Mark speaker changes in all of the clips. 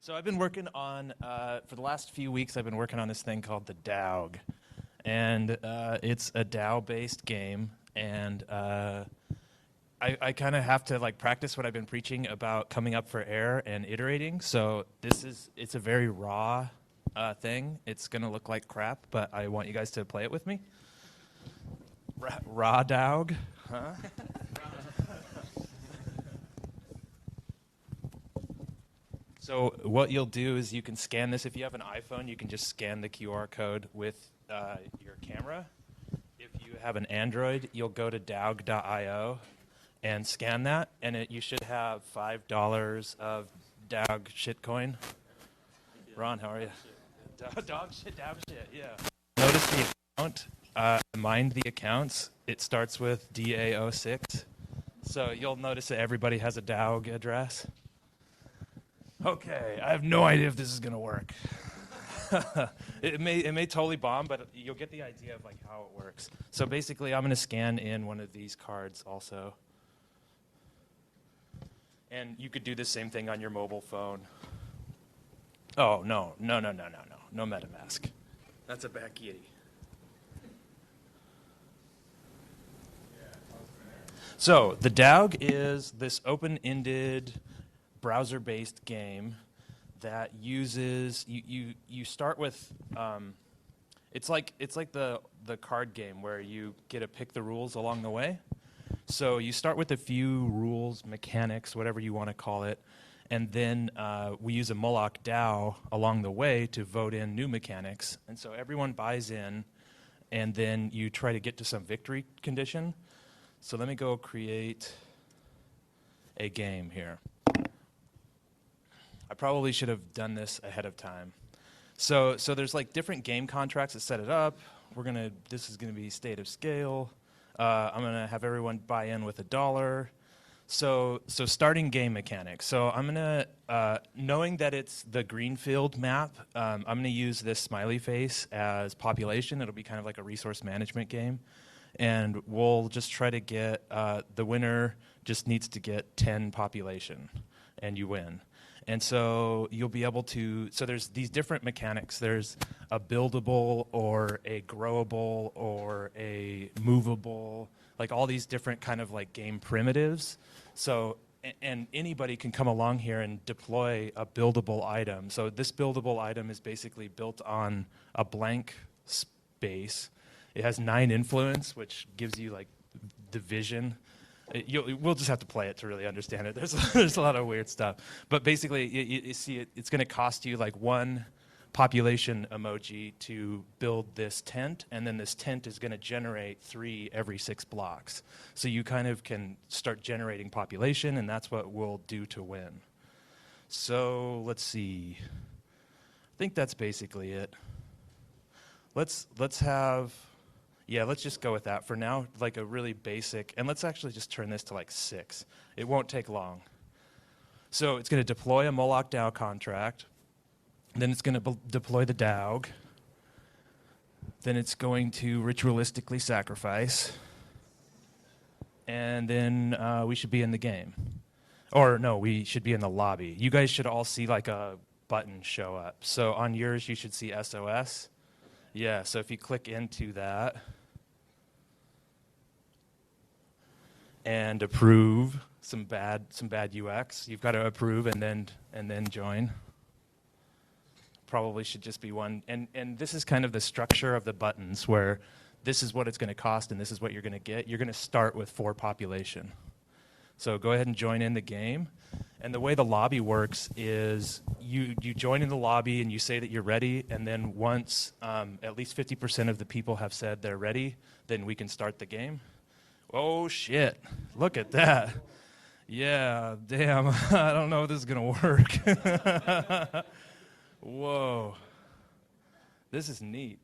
Speaker 1: So I've been working on, for the last few weeks, I've been working on this thing called the DAOG. And it's a DAO-based game. And I kind of have to like practice what I've been preaching about coming up for air and iterating. So it's a very raw thing. It's going to look like crap, but I want you guys to play it with me. Raw DAOG, huh? So what you'll do is you can scan this. If you have an iPhone, you can just scan the QR code with your camera. If you have an Android, you'll go to DAOG.io and scan that, and you should have $5 of DAOG shitcoin. Ron, how are you? Dog shit, DAOG shit, yeah. Notice the account. Mind the accounts. It starts with DAO6. So you'll notice that everybody has a DAOG address. Okay, I have no idea if this is gonna work. It may totally bomb, but you'll get the idea of like how it works. So basically, I'm gonna scan in one of these cards also, and you could do the same thing on your mobile phone. Oh no MetaMask. That's a bad kitty. So the DAOG is this open-ended browser-based game that uses you start with it's like the card game where you get to pick the rules along the way. So you start with a few rules, mechanics, whatever you want to call it, and then we use a Moloch DAO along the way to vote in new mechanics. And so everyone buys in, and then you try to get to some victory condition. So let me go create a game here. I probably should have done this ahead of time. So there's like different game contracts that set it up. This is gonna be state of scale. I'm gonna have everyone buy in with $1. So starting game mechanics. So I'm gonna, knowing that it's the greenfield map, I'm gonna use this smiley face as population. It'll be kind of like a resource management game. And we'll just try to get, the winner just needs to get 10 population, and you win. And so you'll be able to, so there's these different mechanics. There's a buildable or a growable or a movable, like all these different kind of like game primitives. So, and anybody can come along here and deploy a buildable item. So this buildable item is basically built on a blank space. It has 9 influence, which gives you like the vision. We'll just have to play it to really understand it. There's a lot of weird stuff. But basically, you see it's going to cost you like 1 population emoji to build this tent, and then this tent is going to generate 3 every 6 blocks. So you kind of can start generating population, and that's what we'll do to win. So let's see. I think that's basically it. Let's just go with that for now, like a really basic, and let's actually just turn this to like 6. It won't take long. So it's going to deploy a Moloch DAO contract, then it's going to deploy the DAOG, then it's going to ritualistically sacrifice, and then we should be in the game. Or no, we should be in the lobby. You guys should all see like a button show up. So on yours, you should see SOS. Yeah, so if you click into that, and approve some bad UX. You've got to approve and then join. Probably should just be one. And this is kind of the structure of the buttons where this is what it's going to cost and this is what you're going to get. You're going to start with 4 population. So go ahead and join in the game. And the way the lobby works is you join in the lobby and you say that you're ready, and then once at least 50% of the people have said they're ready, then we can start the game. Oh shit, look at that. Yeah, damn, I don't know if this is gonna work. Whoa, this is neat.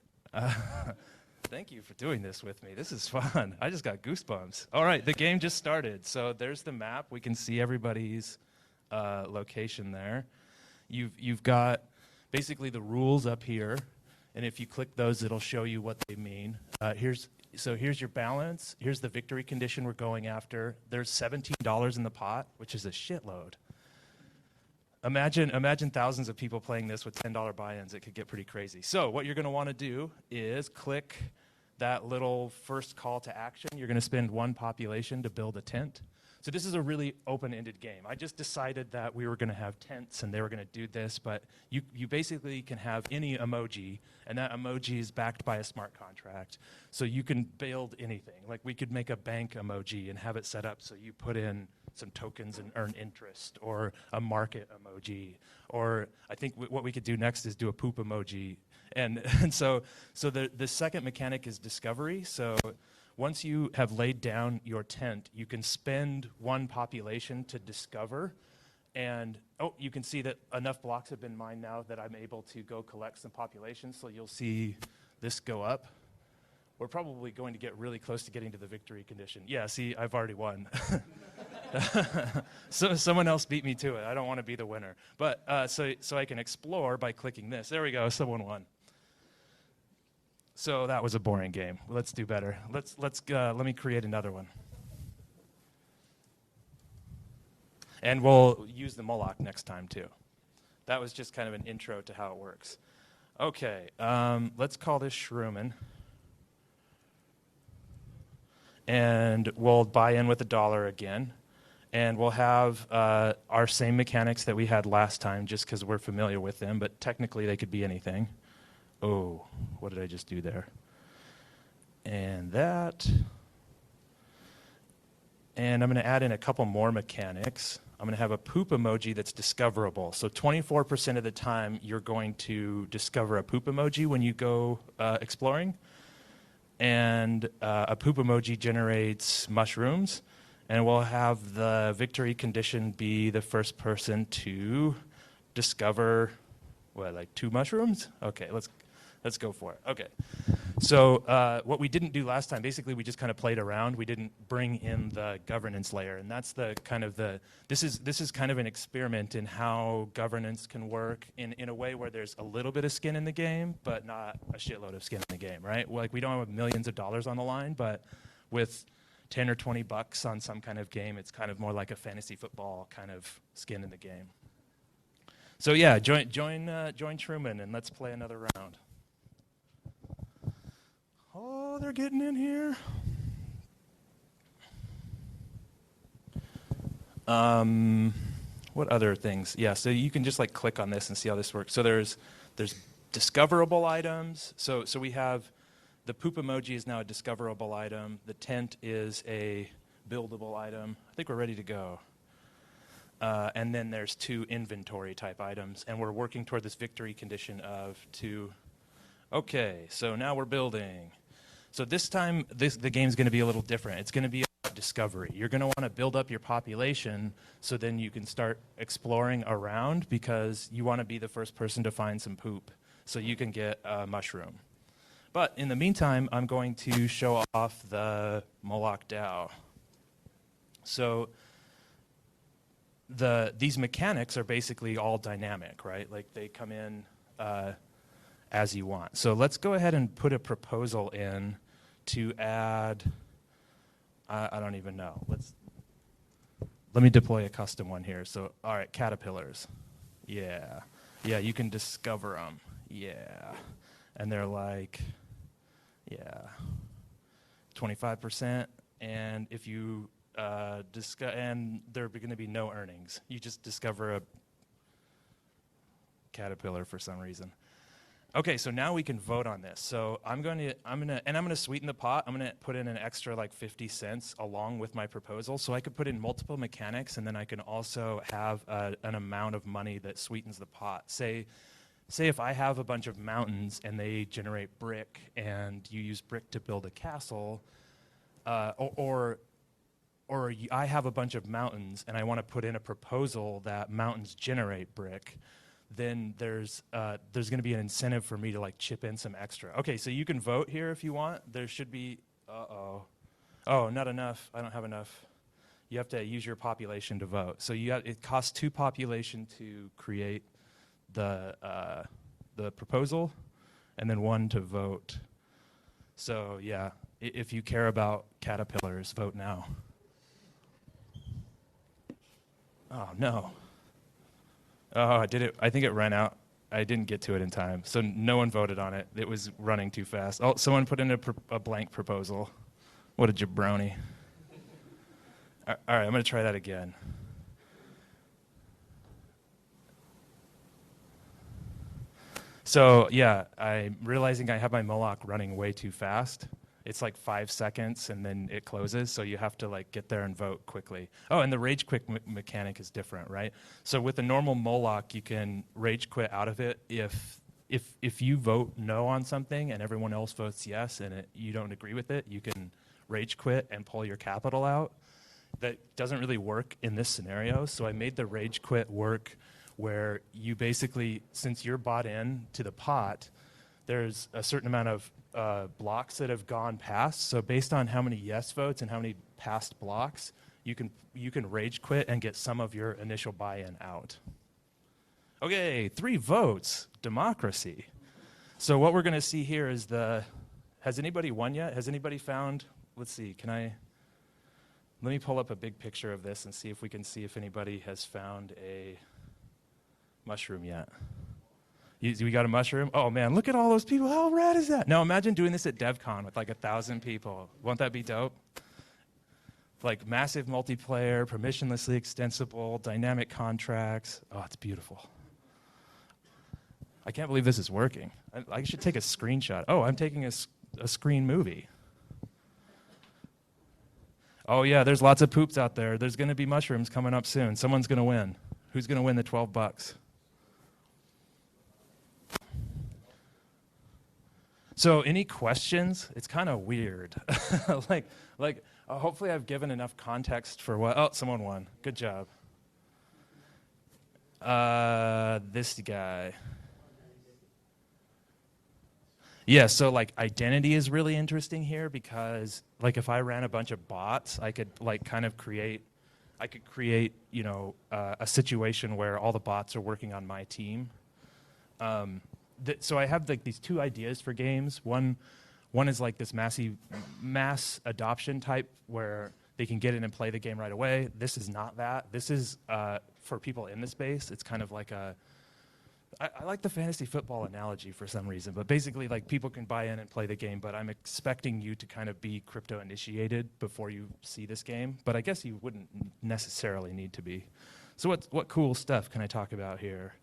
Speaker 1: Thank you for doing this with me. This is fun. I just got goosebumps. All right, the game just started. So there's the map. We can see everybody's location there. You've got basically the rules up here, and if you click those, it'll show you what they mean. Here's your balance. Here's the victory condition we're going after. There's $17 in the pot, which is a shitload. Imagine thousands of people playing this with $10 buy-ins. It could get pretty crazy. So what you're going to want to do is click that little first call to action. You're going to spend 1 population to build a tent. So this is a really open-ended game. I just decided that we were going to have tents and they were going to do this, but you basically can have any emoji, and that emoji is backed by a smart contract. So you can build anything. Like we could make a bank emoji and have it set up so you put in some tokens and earn interest, or a market emoji, or I think what we could do next is do a poop emoji. And so the second mechanic is discovery. So once you have laid down your tent, you can spend 1 population to discover. And you can see that enough blocks have been mined now that I'm able to go collect some populations. So you'll see this go up. We're probably going to get really close to getting to the victory condition. Yeah, see, I've already won. So someone else beat me to it. I don't want to be the winner. But so I can explore by clicking this. There we go, someone won. So that was a boring game. Let's do better. Let me create another one. And we'll use the Moloch next time too. That was just kind of an intro to how it works. Okay, let's call this Shroomin. And we'll buy in with $1 again. And we'll have our same mechanics that we had last time just because we're familiar with them, but technically they could be anything. Oh, what did I just do there? And that. And I'm going to add in a couple more mechanics. I'm going to have a poop emoji that's discoverable. So 24% of the time you're going to discover a poop emoji when you go exploring. And a poop emoji generates mushrooms. And we'll have the victory condition be the first person to discover, like 2 mushrooms? Okay, let's go for it. Okay. So what we didn't do last time, basically we just kind of played around. We didn't bring in the governance layer, and that's the kind of this is kind of an experiment in how governance can work in a way where there's a little bit of skin in the game, but not a shitload of skin in the game, right? Like we don't have millions of dollars on the line, but with 10 or 20 bucks on some kind of game, it's kind of more like a fantasy football kind of skin in the game. So yeah, join Truman and let's play another round. Oh, they're getting in here. What other things? Yeah, so you can just like click on this and see how this works. So there's discoverable items. So we have the poop emoji is now a discoverable item. The tent is a buildable item. I think we're ready to go. And then there's 2 inventory type items, and we're working toward this victory condition of 2. Okay, so now we're building. So this time, the game's going to be a little different. It's going to be about discovery. You're going to want to build up your population so then you can start exploring around because you want to be the first person to find some poop so you can get a mushroom. But in the meantime, I'm going to show off the Moloch DAO. So these mechanics are basically all dynamic, right? Like they come in as you want. So let's go ahead and put a proposal in to add, I don't even know. Let me deploy a custom one here. So, all right, caterpillars. Yeah, you can discover them. Yeah, and they're like, 25%. And if you and there are going to be no earnings. You just discover a caterpillar for some reason. Okay, so now we can vote on this. So I'm gonna sweeten the pot. I'm gonna put in an extra like 50 cents along with my proposal, so I could put in multiple mechanics, and then I can also have an amount of money that sweetens the pot. Say if I have a bunch of mountains and they generate brick, and you use brick to build a castle, or I have a bunch of mountains and I want to put in a proposal that mountains generate brick, then there's going to be an incentive for me to like chip in some extra. Okay, so you can vote here if you want. There should be, oh, not enough. I don't have enough. You have to use your population to vote. So it costs 2 population to create the proposal, and then 1 to vote. So yeah, if you care about caterpillars, vote now. Oh no. Oh, I did it. I think it ran out. I didn't get to it in time, so no one voted on it. It was running too fast. Oh, someone put in a blank proposal. What a jabroni. All right, I'm going to try that again. So yeah, I'm realizing I have my Moloch running way too fast. It's like 5 seconds and then it closes, so you have to like get there and vote quickly. Oh, and the rage quit mechanic is different, right? So with a normal Moloch, you can rage quit out of it if you vote no on something and everyone else votes yes and you don't agree with it, you can rage quit and pull your capital out. That doesn't really work in this scenario, so I made the rage quit work where you basically, since you're bought in to the pot, there's a certain amount of blocks that have gone past. So based on how many yes votes and how many past blocks, you can rage quit and get some of your initial buy-in out. Okay, 3 votes, democracy. So what we're going to see here is has anybody won yet? Has anybody found, let's see, let me pull up a big picture of this and see if we can see if anybody has found a mushroom yet. We got a mushroom? Oh man, look at all those people. How rad is that? Now imagine doing this at DevCon with like 1,000 people. Won't that be dope? Like massive multiplayer, permissionlessly extensible, dynamic contracts. Oh, it's beautiful. I can't believe this is working. I should take a screenshot. Oh, I'm taking a screen movie. Oh yeah, there's lots of poops out there. There's going to be mushrooms coming up soon. Someone's going to win. Who's going to win the $12? So any questions? It's kind of weird. Hopefully I've given enough context for what, oh, someone won. Good job. This guy. Yeah, so like identity is really interesting here because like if I ran a bunch of bots, I could like kind of create, you know, a situation where all the bots are working on my team. So I have like these 2 ideas for games. One is like this mass adoption type where they can get in and play the game right away. This is not that. This is for people in the space. It's kind of like I like the fantasy football analogy for some reason, but basically like people can buy in and play the game, but I'm expecting you to kind of be crypto initiated before you see this game, but I guess you wouldn't necessarily need to be. So what cool stuff can I talk about here?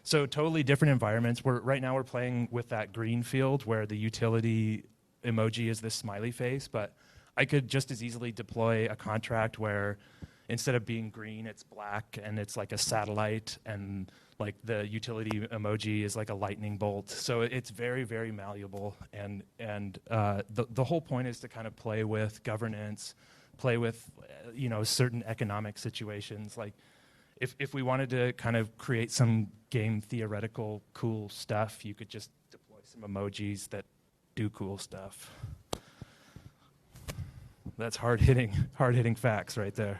Speaker 1: So totally different environments. Right now we're playing with that green field where the utility emoji is this smiley face, but I could just as easily deploy a contract where instead of being green, it's black and it's like a satellite and like the utility emoji is like a lightning bolt. So it's very, very malleable. And the whole point is to kind of play with governance, play with, you know, certain economic situations. Like if we wanted to kind of create some game theoretical cool stuff, you could just deploy some emojis that do cool stuff. That's hard-hitting facts right there.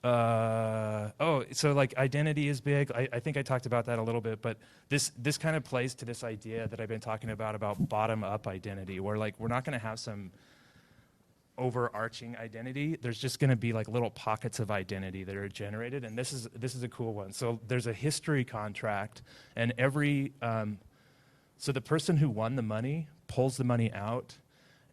Speaker 1: So like identity is big. I think I talked about that a little bit, but this kind of plays to this idea that I've been talking about bottom-up identity, where like we're not going to have some overarching identity. There's just going to be like little pockets of identity that are generated, and this is a cool one. So there's a history contract, and so the person who won the money pulls the money out,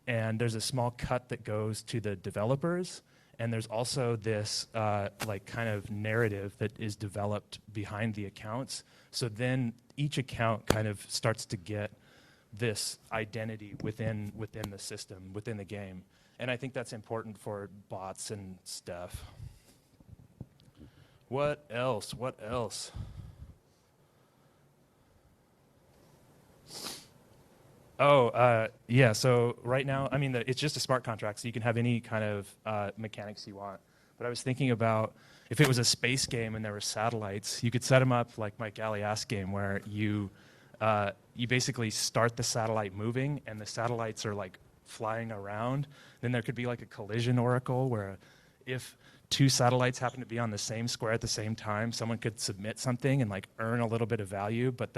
Speaker 1: and there's a small cut that goes to the developers. And there's also this like kind of narrative that is developed behind the accounts. So then each account kind of starts to get this identity within the system, within the game. And I think that's important for bots and stuff. What else? Oh, yeah, so right now, I mean, it's just a smart contract, so you can have any kind of mechanics you want. But I was thinking about if it was a space game and there were satellites, you could set them up like Mike Galeass game where you basically start the satellite moving and the satellites are like flying around. Then there could be like a collision oracle where if 2 satellites happen to be on the same square at the same time, someone could submit something and like earn a little bit of value, but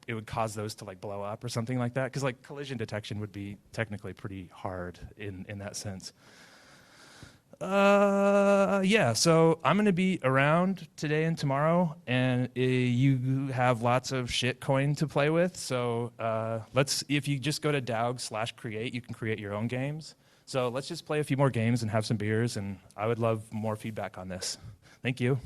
Speaker 1: it would cause those to like blow up or something like that. Because like collision detection would be technically pretty hard in that sense. Yeah, so I'm going to be around today and tomorrow, and you have lots of shit coin to play with. So if you just go to DAOGs/create, you can create your own games. So let's just play a few more games and have some beers, and I would love more feedback on this. Thank you.